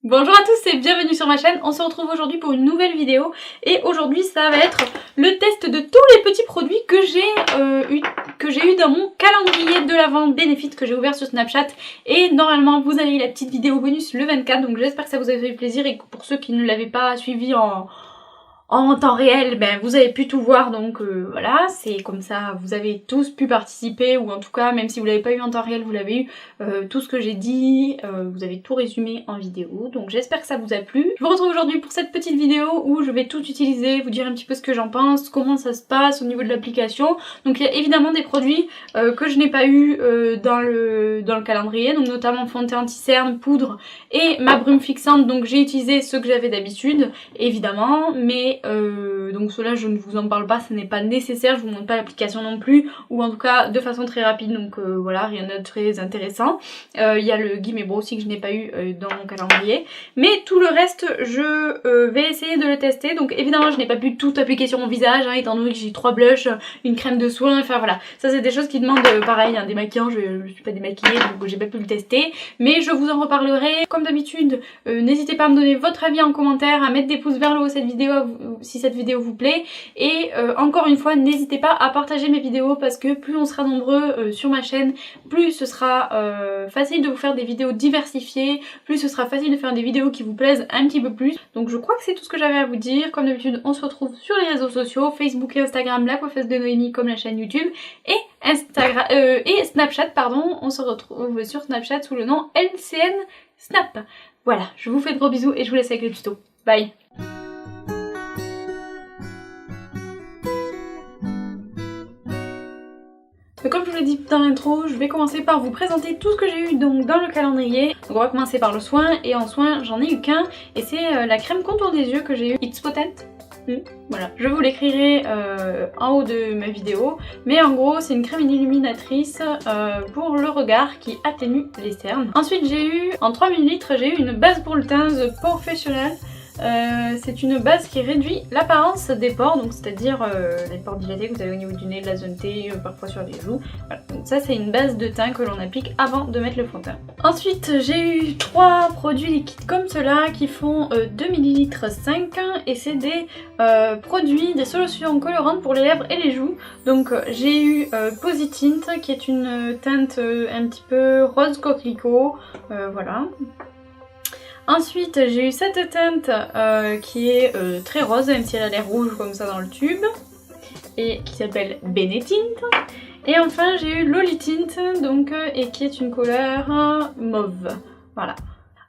Bonjour à tous et bienvenue sur ma chaîne, on se retrouve aujourd'hui pour une nouvelle vidéo et aujourd'hui ça va être le test de tous les petits produits que j'ai eu dans mon calendrier de l'Avent Benefit que j'ai ouvert sur Snapchat et normalement vous avez eu la petite vidéo bonus le 24 donc j'espère que ça vous a fait plaisir et que pour ceux qui ne l'avaient pas suivi en temps réel, ben vous avez pu tout voir donc voilà, c'est comme ça, vous avez tous pu participer ou en tout cas même si vous l'avez pas eu en temps réel, vous l'avez eu, tout ce que j'ai dit, vous avez tout résumé en vidéo, donc j'espère que ça vous a plu. Je vous retrouve aujourd'hui pour cette petite vidéo où je vais tout utiliser, vous dire un petit peu ce que j'en pense, comment ça se passe au niveau de l'application. Donc il y a évidemment des produits que je n'ai pas eu dans le calendrier, donc notamment fond de teint anti-cerne, poudre et ma brume fixante, donc j'ai utilisé ceux que j'avais d'habitude évidemment, mais donc cela je ne vous en parle pas, ce n'est pas nécessaire, je vous montre pas l'application non plus, ou en tout cas de façon très rapide, donc voilà, rien de très intéressant. Il y a le Guy Bro aussi que je n'ai pas eu dans mon calendrier, mais tout le reste je vais essayer de le tester. Donc évidemment je n'ai pas pu tout appliquer sur mon visage, hein, étant donné que j'ai 3 blushs, une crème de soin, enfin voilà, ça c'est des choses qui demandent pareil, un démaquillant, je suis pas démaquillée donc j'ai pas pu le tester, mais je vous en reparlerai. Comme d'habitude, n'hésitez pas à me donner votre avis en commentaire, à mettre des pouces vers le haut cette vidéo si cette vidéo vous plaît, et encore une fois n'hésitez pas à partager mes vidéos parce que plus on sera nombreux sur ma chaîne, plus ce sera facile de vous faire des vidéos diversifiées, plus ce sera facile de faire des vidéos qui vous plaisent un petit peu plus. Donc je crois que c'est tout ce que j'avais à vous dire. Comme d'habitude on se retrouve sur les réseaux sociaux, Facebook et Instagram, la coiffeuse de Noémie comme la chaîne YouTube, et Snapchat pardon, on se retrouve sur Snapchat sous le nom LCN Snap. Voilà, je vous fais de gros bisous et je vous laisse avec le tuto. Bye. Comme je vous l'ai dit dans l'intro, je vais commencer par vous présenter tout ce que j'ai eu donc dans le calendrier. Donc on va commencer par le soin, et en soin j'en ai eu qu'un, et c'est la crème contour des yeux que j'ai eu, It's Potent. Voilà, je vous l'écrirai en haut de ma vidéo, mais en gros c'est une crème illuminatrice pour le regard qui atténue les cernes. Ensuite j'ai eu, en 3 ml, j'ai eu une base pour le teint The Professional. C'est une base qui réduit l'apparence des pores, donc c'est-à-dire les pores dilatés que vous avez au niveau du nez, de la zone T, parfois sur les joues. Voilà. Donc ça c'est une base de teint que l'on applique avant de mettre le fond de teint. Ensuite j'ai eu 3 produits liquides comme cela qui font 2 ml 5 et c'est des produits, des solutions colorantes pour les lèvres et les joues. Donc j'ai eu Posy Tint qui est une teinte un petit peu rose coquelicot, voilà. Ensuite j'ai eu cette teinte qui est très rose, même si elle a l'air rouge comme ça dans le tube, et qui s'appelle Benetint. Et enfin j'ai eu Loli Tint, donc, et qui est une couleur mauve, voilà.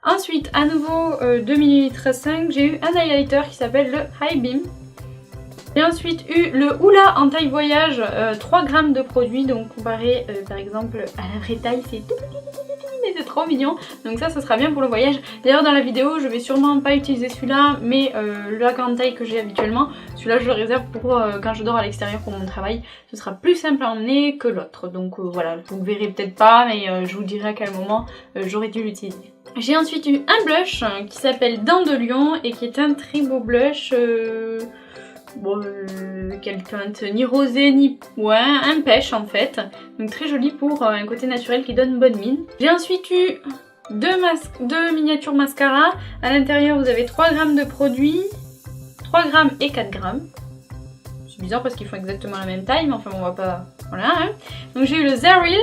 Ensuite à nouveau 2 ml 5, j'ai eu un highlighter qui s'appelle le High Beam. J'ai ensuite eu le Hoola en taille voyage, 3 grammes de produit, donc comparé par exemple à la vraie taille c'est tout petit, mais c'est trop mignon, donc ça sera bien pour le voyage. D'ailleurs dans la vidéo je vais sûrement pas utiliser celui-là, mais la grande taille que j'ai habituellement, celui-là je le réserve pour quand je dors à l'extérieur pour mon travail, ce sera plus simple à emmener que l'autre, donc voilà, vous ne verrez peut-être pas, mais je vous dirai à quel moment j'aurais dû l'utiliser. J'ai ensuite eu un blush qui s'appelle Dents de Lion et qui est un très beau blush, bon, quelle teinte, ni rosé ni... ouais, un pêche en fait. Donc très joli pour un côté naturel qui donne bonne mine. J'ai ensuite eu deux miniatures mascara. À l'intérieur vous avez 3 grammes de produit, 3 grammes et 4 grammes. C'est bizarre parce qu'ils font exactement la même taille, mais enfin on va pas... voilà. Hein. Donc j'ai eu le Zaril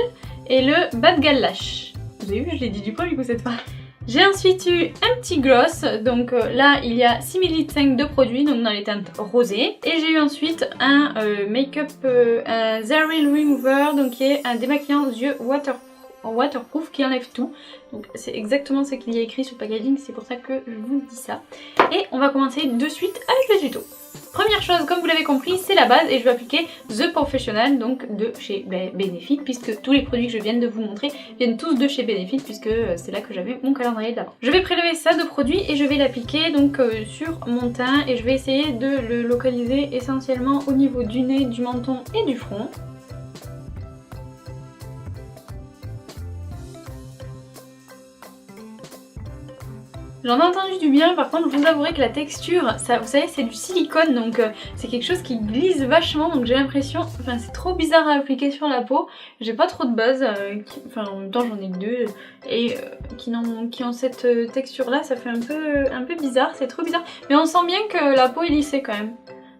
et le Bad Gal Lash. Vous avez vu, je l'ai dit du premier coup cette fois. J'ai ensuite eu un petit gloss, donc là il y a 6 ml 5 de produits, donc dans les teintes rosées. Et j'ai eu ensuite un make-up, un Zaril Remover, donc qui est un démaquillant yeux waterproof qui enlève tout. Donc c'est exactement ce qu'il y a écrit sur le packaging, c'est pour ça que je vous dis ça. Et on va commencer de suite avec le tuto. Première chose, comme vous l'avez compris, c'est la base et je vais appliquer The Professional, donc de chez Benefit, puisque tous les produits que je viens de vous montrer viennent tous de chez Benefit, puisque c'est là que j'avais mon calendrier d'avant. Je vais prélever ça de produit et je vais l'appliquer donc sur mon teint et je vais essayer de le localiser essentiellement au niveau du nez, du menton et du front. J'en ai entendu du bien, par contre je vous avouerai que la texture, ça, vous savez c'est du silicone donc c'est quelque chose qui glisse vachement donc j'ai l'impression, enfin c'est trop bizarre à appliquer sur la peau. J'ai pas trop de base, enfin en même temps j'en ai que deux et qui ont cette texture là, ça fait un peu bizarre, c'est trop bizarre. Mais on sent bien que la peau est lissée quand même.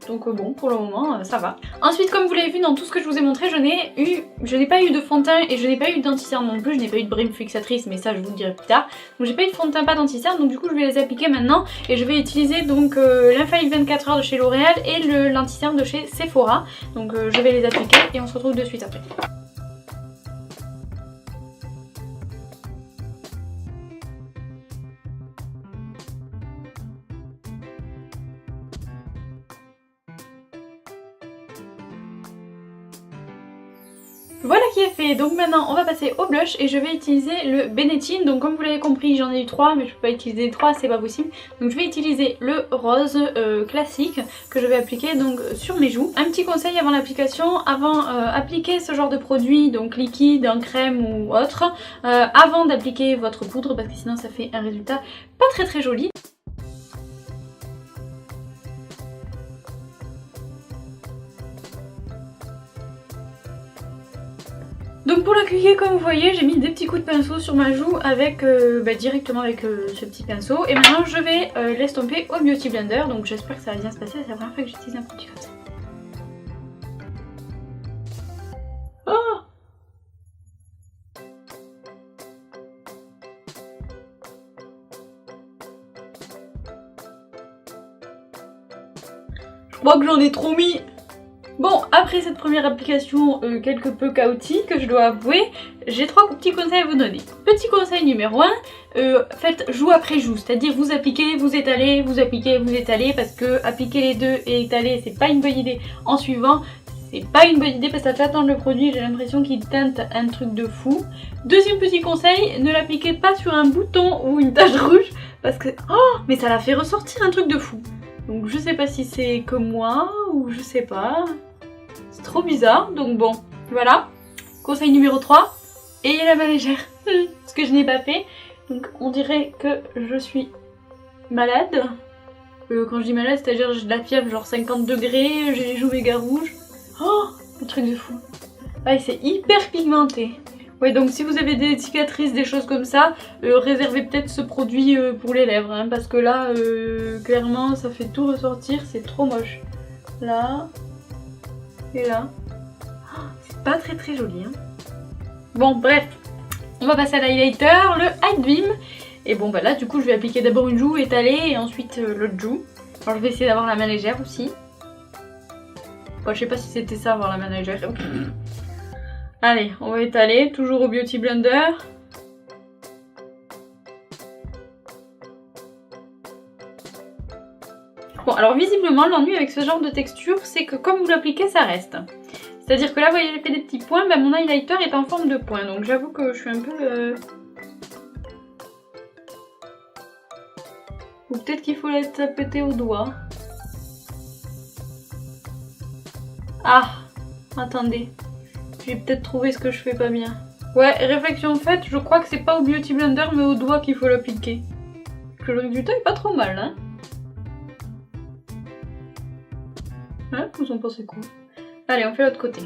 Donc bon, pour le moment, ça va. Ensuite, comme vous l'avez vu dans tout ce que je vous ai montré, je n'ai pas eu de fond de teint et je n'ai pas eu d'anti-cerne non plus. Je n'ai pas eu de brime fixatrice, mais ça je vous le dirai plus tard. Donc j'ai pas eu de fond de teint, pas d'anti-cerne, donc du coup je vais les appliquer maintenant. Et je vais utiliser donc l'Infaillible 24 heures de chez L'Oréal et l'anti-cerne de chez Sephora. Donc je vais les appliquer et on se retrouve de suite après. Voilà qui est fait, donc maintenant on va passer au blush et je vais utiliser le Benettin. Donc comme vous l'avez compris j'en ai eu 3 mais je peux pas utiliser 3, c'est pas possible. Donc je vais utiliser le rose classique que je vais appliquer donc sur mes joues. Un petit conseil avant l'application, avant appliquer ce genre de produit, donc liquide, en crème ou autre, avant d'appliquer votre poudre parce que sinon ça fait un résultat pas très joli. Donc pour l'appliquer comme vous voyez j'ai mis des petits coups de pinceau sur ma joue avec directement avec ce petit pinceau. Et maintenant je vais l'estomper au Beauty Blender, donc j'espère que ça va bien se passer, c'est la première fois que j'utilise un produit comme ça. Oh, je crois que j'en ai trop mis. Bon, après cette première application quelque peu chaotique, je dois avouer, j'ai 3 petits conseils à vous donner. Petit conseil numéro 1, faites joue après joue, c'est-à-dire vous appliquez, vous étalez, vous appliquez, vous étalez, parce que appliquer les deux et étaler c'est pas une bonne idée en suivant. C'est pas une bonne idée parce que ça fait attendre le produit, j'ai l'impression qu'il teinte un truc de fou. Deuxième petit conseil, ne l'appliquez pas sur un bouton ou une tache rouge parce que... Oh, mais ça la fait ressortir un truc de fou. Donc je sais pas si c'est comme moi ou je sais pas. C'est trop bizarre, donc bon, voilà. Conseil numéro 3, ayez la main légère. Ce que je n'ai pas fait. Donc on dirait que je suis malade. Quand je dis malade, c'est-à-dire j'ai de la fièvre genre 50 degrés, j'ai les joues méga rouges. Oh, un truc de fou. Ouais, c'est hyper pigmenté. Ouais, donc si vous avez des cicatrices, des choses comme ça, réservez peut-être ce produit pour les lèvres, hein, parce que là, clairement, ça fait tout ressortir, c'est trop moche. Là, et là. Oh, c'est pas très joli, hein. Bon, bref, on va passer à l'highlighter, le Hide Beam. Et bon, bah là, du coup, je vais appliquer d'abord une joue étalée et ensuite l'autre joue. Alors, je vais essayer d'avoir la main légère aussi. Bon, je sais pas si c'était ça, avoir la main légère. Allez, on va étaler, toujours au Beauty Blender. Bon, alors visiblement, l'ennui avec ce genre de texture, c'est que comme vous l'appliquez, ça reste. C'est-à-dire que là, vous voyez, j'ai fait des petits points, bah, mon highlighter est en forme de point. Donc j'avoue que je suis un peu... Ou peut-être qu'il faut la tapeter au doigt. Ah, attendez. J'ai peut-être trouvé ce que je fais pas bien. Ouais, réflexion faite, je crois que c'est pas au Beauty Blender mais au doigt qu'il faut l'appliquer. Le résultat est pas trop mal, hein. Hein, vous en pensez quoi? Allez, on fait l'autre côté.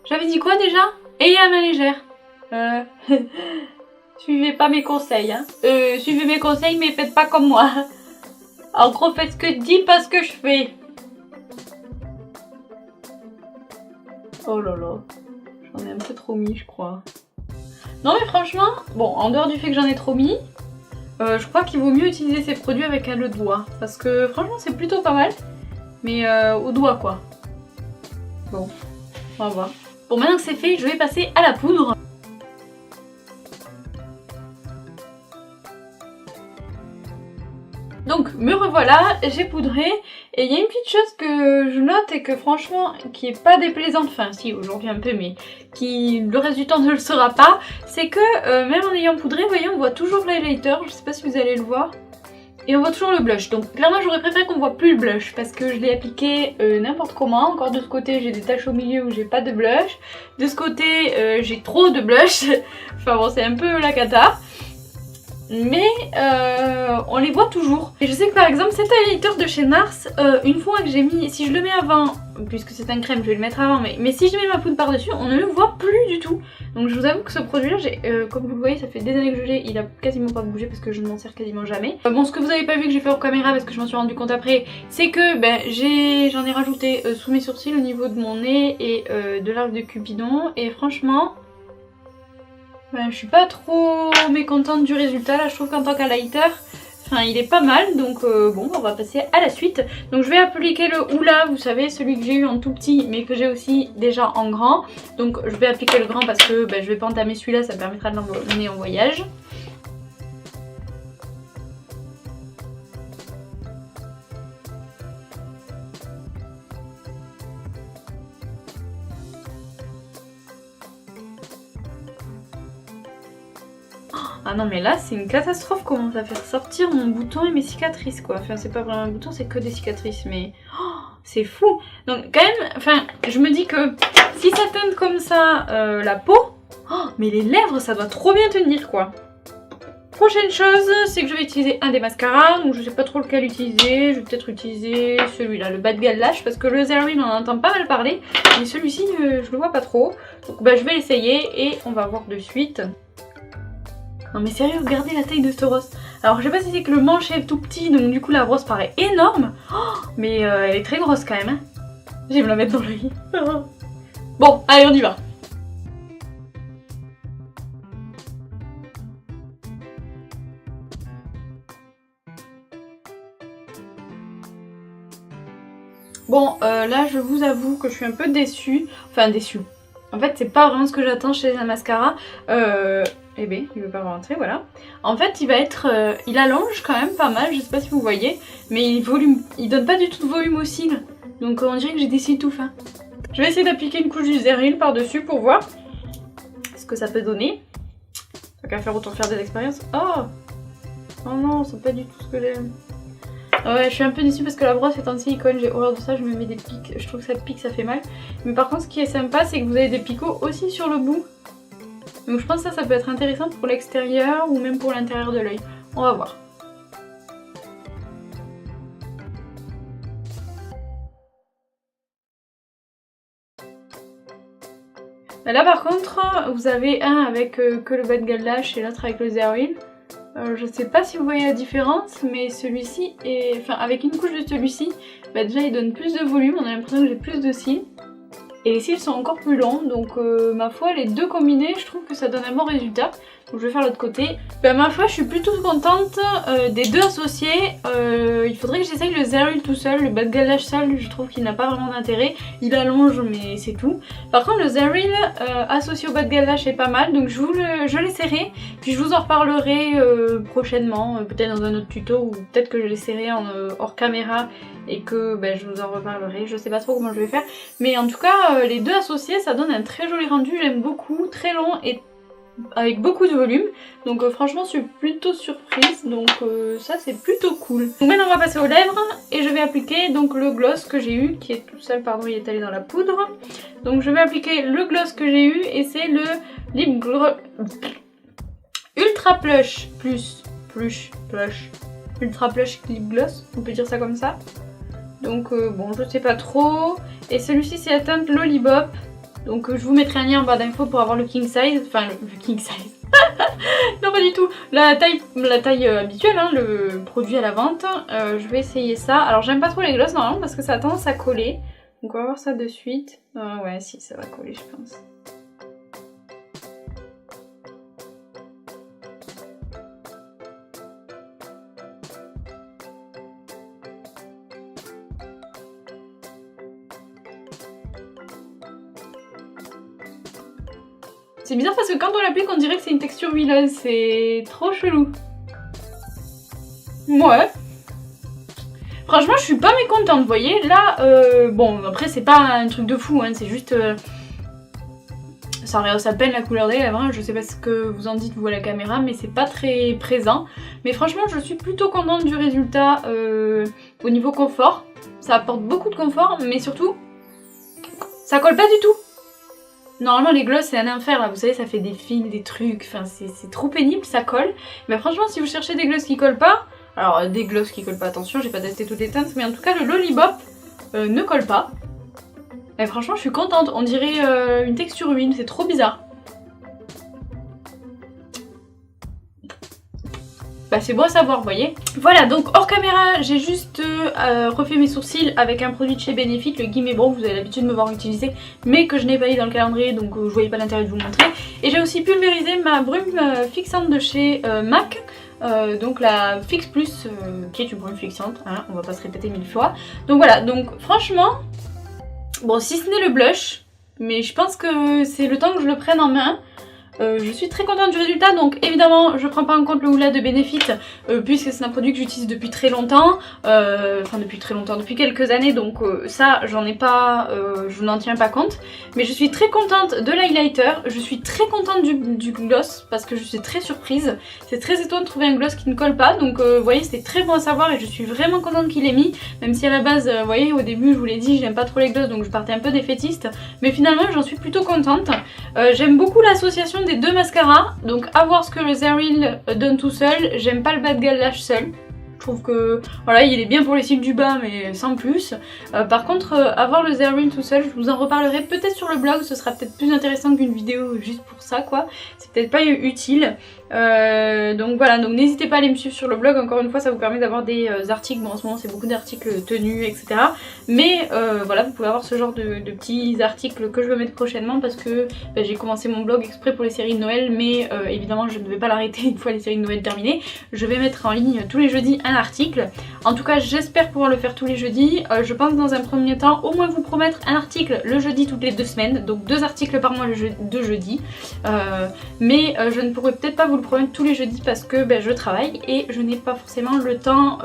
J'avais dit quoi déjà? Ayez la main légère. Suivez pas mes conseils, hein. Suivez mes conseils mais faites pas comme moi. En gros, faites ce que je dis, pas ce que je fais. Oh là là. J'en ai un peu trop mis, je crois. Non mais franchement, bon, en dehors du fait que j'en ai trop mis, je crois qu'il vaut mieux utiliser ces produits avec le doigt. Parce que franchement, c'est plutôt pas mal. Mais au doigt, quoi. Bon, on va voir. Bon, maintenant que c'est fait, je vais passer à la poudre. Donc me revoilà, j'ai poudré et il y a une petite chose que je note et que franchement qui est pas déplaisante, enfin si aujourd'hui un peu mais qui le reste du temps ne le sera pas, c'est que même en ayant poudré, vous voyez on voit toujours l'highlighter, je sais pas si vous allez le voir, Et on voit toujours le blush, donc clairement j'aurais préféré qu'on voit plus le blush parce que je l'ai appliqué n'importe comment. Encore de ce côté j'ai des taches au milieu où j'ai pas de blush, de ce côté j'ai trop de blush, enfin bon c'est un peu la cata. Mais on les voit toujours. Et je sais que par exemple cet highlighter de chez NARS, une fois que j'ai mis, si je le mets avant, puisque c'est un crème je vais le mettre avant, mais si je mets ma poudre par dessus on ne le voit plus du tout. Donc je vous avoue que ce produit là, comme vous le voyez ça fait des années que je l'ai, il a quasiment pas bougé parce que je ne m'en sers quasiment jamais. Bon, ce que vous avez pas vu que j'ai fait en caméra parce que je m'en suis rendu compte après, c'est que j'en ai rajouté sous mes sourcils au niveau de mon nez et de l'arc de Cupidon, et franchement je suis pas trop mécontente du résultat. Là je trouve qu'en tant qu'highlighter, enfin il est pas mal, donc bon on va passer à la suite. Donc je vais appliquer le Hoola, vous savez celui que j'ai eu en tout petit mais que j'ai aussi déjà en grand. Donc je vais appliquer le grand parce que je vais pas entamer celui-là, ça me permettra de l'emmener en voyage. Ah non mais là c'est une catastrophe comment ça va faire sortir mon bouton et mes cicatrices quoi. Enfin c'est pas vraiment un bouton, c'est que des cicatrices, mais c'est fou. Donc quand même, enfin je me dis que si ça teinte comme ça la peau, mais les lèvres ça doit trop bien tenir quoi. Prochaine chose, c'est que je vais utiliser un des mascaras, donc je sais pas trop lequel utiliser. Je vais peut-être utiliser celui-là, le Bad Gal Lash, parce que le Zerwin on en entend pas mal parler, mais celui-ci je le vois pas trop. Donc je vais l'essayer et on va voir de suite. Non mais sérieux, regardez la taille de ce rose. Alors je sais pas si c'est que le manche est tout petit, donc du coup la rose paraît énorme. Mais elle est très grosse quand même. Hein. Je vais me la mettre dans l'œil. Bon, allez on y va. Bon, là je vous avoue que je suis un peu déçue. Enfin déçue. En fait c'est pas vraiment ce que j'attends chez un mascara. Eh ben, il veut pas rentrer, voilà. En fait, il va être... il allonge quand même pas mal, je sais pas si vous voyez, mais il donne pas du tout de volume aux cils. Donc on dirait que j'ai des cils tout fins. Je vais essayer d'appliquer une couche du Zeril par-dessus pour voir ce que ça peut donner. Tant qu'à faire, autant faire des expériences. Oh non, c'est pas du tout ce que j'aime. Ouais, je suis un peu déçue parce que la brosse est en silicone, j'ai horreur de ça, je me mets des pics, je trouve que ça pique, ça fait mal. Mais par contre, ce qui est sympa, c'est que vous avez des picots aussi sur le bout. Donc je pense que ça peut être intéressant pour l'extérieur ou même pour l'intérieur de l'œil. On va voir. Là par contre, vous avez un avec que le Bad Gal Lash et l'autre avec le Zerwin. Je sais pas si vous voyez la différence, mais celui-ci est... Enfin, avec une couche de celui-ci, déjà il donne plus de volume, on a l'impression que j'ai plus de cils. Et les cils sont encore plus longs, donc ma foi, les deux combinés, je trouve que ça donne un bon résultat. Donc je vais faire l'autre côté. Ma foi, je suis plutôt contente des deux associés. Il faudrait que j'essaye le Zeril tout seul. Le Bad Gal Lash seul, je trouve qu'il n'a pas vraiment d'intérêt. Il allonge, mais c'est tout. Par contre, le Zeril associé au Bad Gal Lash est pas mal, donc je l'essaierai. Puis je vous en reparlerai prochainement, peut-être dans un autre tuto, ou peut-être que je l'essaierai hors caméra et que je vous en reparlerai. Je sais pas trop comment je vais faire. Mais en tout cas, les deux associés, ça donne un très joli rendu. J'aime beaucoup, très long et avec beaucoup de volume, donc franchement je suis plutôt surprise, donc ça c'est plutôt cool. Donc maintenant on va passer aux lèvres et je vais appliquer donc le gloss que j'ai eu, qui est tout seul, pardon, il est allé dans la poudre. Donc je vais appliquer le gloss que j'ai eu et c'est le Lip Gloss Ultra Plush Ultra Plush Lip Gloss, on peut dire ça comme ça. Donc bon, je sais pas trop, et celui-ci c'est la teinte Lollipop. Donc je vous mettrai un lien en barre d'infos pour avoir le king size, enfin le king size, non pas du tout, la taille habituelle, hein, le produit à la vente. Je vais essayer ça. Alors j'aime pas trop les glosses normalement parce que ça a tendance à coller, donc on va voir ça de suite. Ouais si, ça va coller je pense. C'est bizarre parce que quand on l'applique on dirait que c'est une texture huileuse, c'est trop chelou. Ouais. Franchement je suis pas mécontente, vous voyez. Là, bon après c'est pas un truc de fou, hein, c'est juste... ça rehausse à peine la couleur des lèvres, hein. Je sais pas ce que vous en dites vous à la caméra, mais c'est pas très présent. Mais franchement je suis plutôt contente du résultat au niveau confort. Ça apporte beaucoup de confort, mais surtout ça colle pas du tout. Normalement les gloss c'est un enfer là, vous savez ça fait des fils, des trucs, enfin c'est trop pénible, ça colle. Mais franchement si vous cherchez des gloss qui collent pas, alors des gloss qui collent pas, attention j'ai pas testé toutes les teintes, mais en tout cas le Lollipop ne colle pas. Et franchement je suis contente, on dirait une texture huile, c'est trop bizarre. Bah c'est bon à savoir, vous voyez. Voilà, donc hors caméra, j'ai juste refait mes sourcils avec un produit de chez Benefit, le Gimme Brow, vous avez l'habitude de me voir utiliser, mais que je n'ai pas eu dans le calendrier, donc je voyais pas l'intérêt de vous montrer. Et j'ai aussi pulvérisé ma brume fixante de chez MAC, donc la Fix Plus, qui est une brume fixante, hein, on va pas se répéter 1000 fois. Donc voilà, donc franchement, bon si ce n'est le blush, mais je pense que c'est le temps que je le prenne en main. Je suis très contente du résultat, donc évidemment je prends pas en compte le Hoola de Benefit puisque c'est un produit que j'utilise depuis très longtemps, enfin depuis quelques années, donc ça j'en ai pas, je n'en tiens pas compte. Mais je suis très contente de l'highlighter, je suis très contente du gloss parce que je suis très surprise. C'est très étonnant de trouver un gloss qui ne colle pas, donc vous voyez c'était très bon à savoir et je suis vraiment contente qu'il ait mis, même si à la base vous voyez au début je vous l'ai dit j'aime pas trop les gloss donc je partais un peu défaitiste, mais finalement j'en suis plutôt contente. J'aime beaucoup l'association des deux mascaras, donc à voir ce que le Zeril donne tout seul. J'aime pas le Bad Gal Lash seul, je trouve que voilà il est bien pour les cils du bas mais sans plus. Par contre à voir le Zeril tout seul, je vous en reparlerai peut-être sur le blog, ce sera peut-être plus intéressant qu'une vidéo juste pour ça quoi, c'est peut-être pas utile. Donc voilà, donc n'hésitez pas à aller me suivre sur le blog, encore une fois ça vous permet d'avoir des articles, bon en ce moment c'est beaucoup d'articles tenus etc, mais voilà vous pouvez avoir ce genre de petits articles que je vais mettre prochainement parce que j'ai commencé mon blog exprès pour les séries de Noël, mais évidemment je ne vais pas l'arrêter une fois les séries de Noël terminées. Je vais mettre en ligne tous les jeudis un article, en tout cas j'espère pouvoir le faire tous les jeudis. Je pense dans un premier temps au moins vous promettre un article le jeudi toutes les 2 semaines, donc 2 articles par mois de jeudi, mais je ne pourrai peut-être pas vous le promettre tous les jeudis parce que je travaille et je n'ai pas forcément le temps.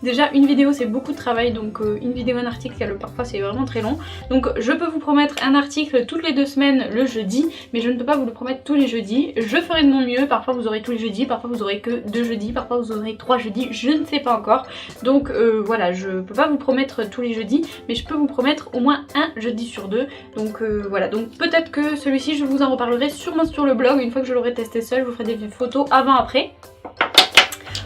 Déjà une vidéo c'est beaucoup de travail, donc une vidéo un article parfois c'est vraiment très long, donc je peux vous promettre un article toutes les 2 semaines le jeudi, mais je ne peux pas vous le promettre tous les jeudis. Je ferai de mon mieux, parfois vous aurez tous les jeudis, parfois vous aurez que 2 jeudis, parfois vous aurez 3 jeudis, je ne sais pas encore, donc voilà je peux pas vous promettre tous les jeudis, mais je peux vous promettre au moins un jeudi sur 2, donc voilà, donc peut-être que celui-ci je vous en reparlerai sûrement sur le blog une fois que je l'aurai testé seul. Je vous ferai des photos avant-après.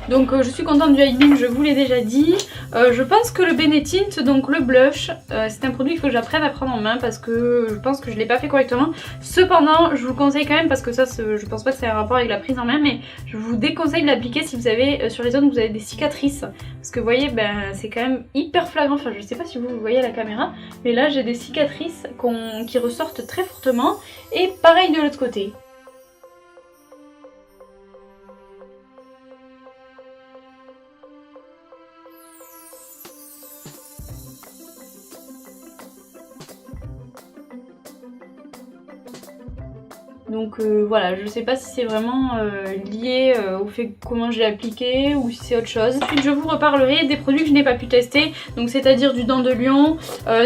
Donc je suis contente du Highbeam, je vous l'ai déjà dit. Je pense que le Benetint, donc le blush, c'est un produit qu'il faut que j'apprenne à prendre en main parce que je pense que je ne l'ai pas fait correctement. Cependant, je vous conseille quand même, parce que ça je pense pas que c'est un rapport avec la prise en main, mais je vous déconseille de l'appliquer si vous avez sur les zones où vous avez des cicatrices. Parce que vous voyez, c'est quand même hyper flagrant, enfin je sais pas si vous voyez à la caméra, mais là j'ai des cicatrices qui ressortent très fortement. Et pareil de l'autre côté. Donc voilà, je sais pas si c'est vraiment lié au fait comment j'ai appliqué ou si c'est autre chose. Ensuite je vous reparlerai des produits que je n'ai pas pu tester, donc c'est-à-dire du Dent de Lion,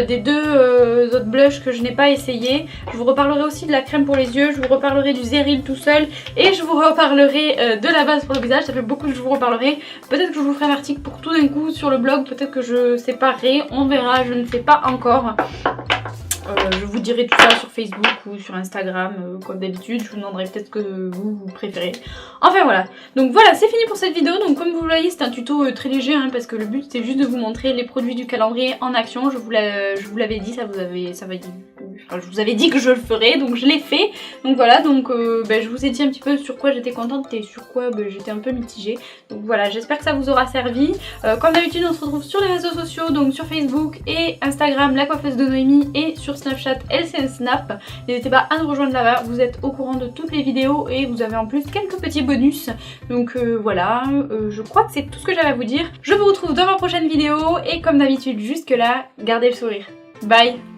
des 2 autres blushs que je n'ai pas essayé. Je vous reparlerai aussi de la crème pour les yeux, je vous reparlerai du Zeril tout seul et je vous reparlerai de la base pour le visage. Ça fait beaucoup que je vous reparlerai. Peut-être que je vous ferai un article pour tout d'un coup sur le blog, peut-être que je séparerai, on verra, je ne sais pas encore. Je vous dirai tout ça sur Facebook ou sur Instagram comme d'habitude, je vous demanderai peut-être que vous préférez. Enfin voilà, donc voilà c'est fini pour cette vidéo. Donc comme vous le voyez c'est un tuto très léger hein, parce que le but c'est juste de vous montrer les produits du calendrier en action. Je vous l'avais dit, je vous avais dit que je le ferais, donc je l'ai fait. Donc voilà, donc je vous ai dit un petit peu sur quoi j'étais contente et sur quoi j'étais un peu mitigée. Donc voilà, j'espère que ça vous aura servi. Comme d'habitude on se retrouve sur les réseaux sociaux, donc sur Facebook et Instagram, la coiffeuse de Noémie, et sur Snapchat, LCN Snap. N'hésitez pas à nous rejoindre là-bas, vous êtes au courant de toutes les vidéos et vous avez en plus quelques petits bonus. Donc voilà, je crois que c'est tout ce que j'avais à vous dire. Je vous retrouve dans ma prochaine vidéo et comme d'habitude jusque là, gardez le sourire. Bye!